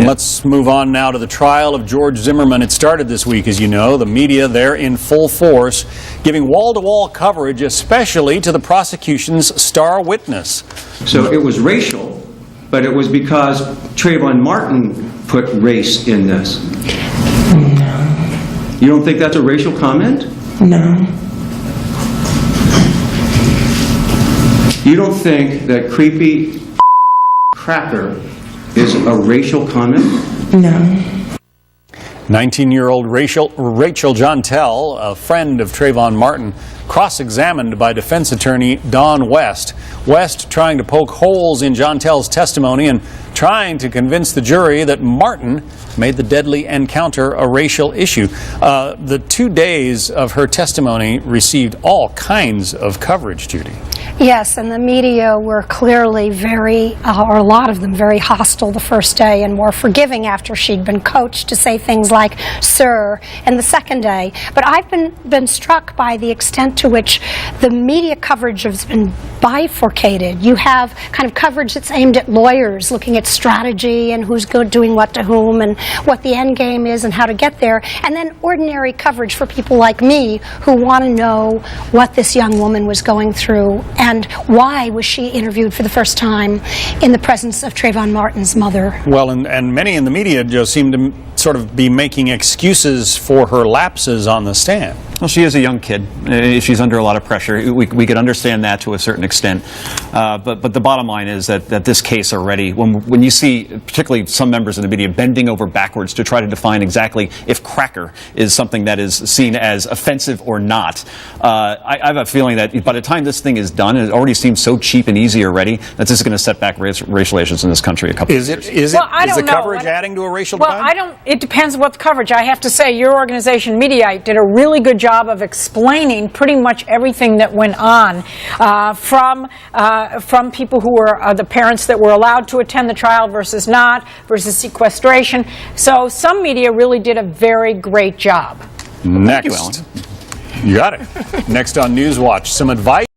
Let's move on now to the trial of George Zimmerman. It started this week, as you know. The media, they're in full force, giving wall-to-wall coverage, especially to the prosecution's star witness. So it was racial, but it was because Trayvon Martin put race in this. No. You don't think that's a racial comment? No. You don't think that creepy cracker is a racial comment? No. 19-year-old Rachel Jeantel, a friend of Trayvon Martin, cross-examined by defense attorney Don West. West trying to poke holes in Jeantel's testimony and trying to convince the jury that Martin made the deadly encounter a racial issue. The 2 days of her testimony received all kinds of coverage, Judy. Yes, and the media were clearly or a lot of them, very hostile the first day and more forgiving after she'd been coached to say things like, sir, and the second day. But I've been struck by the extent to which the media coverage has been bifurcated. You have kind of coverage that's aimed at lawyers, looking at strategy and who's doing what to whom and what the end game is and how to get there, and then ordinary coverage for people like me who want to know what this young woman was going through and why was she interviewed for the first time in the presence of Trayvon Martin's mother. Well, and many in the media, Joe, seem to sort of be making excuses for her lapses on the stand. Well, she is a young kid. She's under a lot of pressure. We could understand that to a certain extent. But the bottom line is that this case already, when you see particularly some members of the media bending over backwards to try to define exactly if cracker is something that is seen as offensive or not, I have a feeling that by the time this thing is done, it already seems so cheap and easy already that this is going to set back racial relations in this country a couple of years. Is the coverage adding to a racial divide? It depends what the coverage. I have to say your organization, Mediaite, did a really good job of explaining pretty much everything that went on from people who were the parents that were allowed to attend the trial versus not, versus sequestration. So some media really did a very great job. Next. Thank you, Ellen. You got it. Next on News Watch, some advice.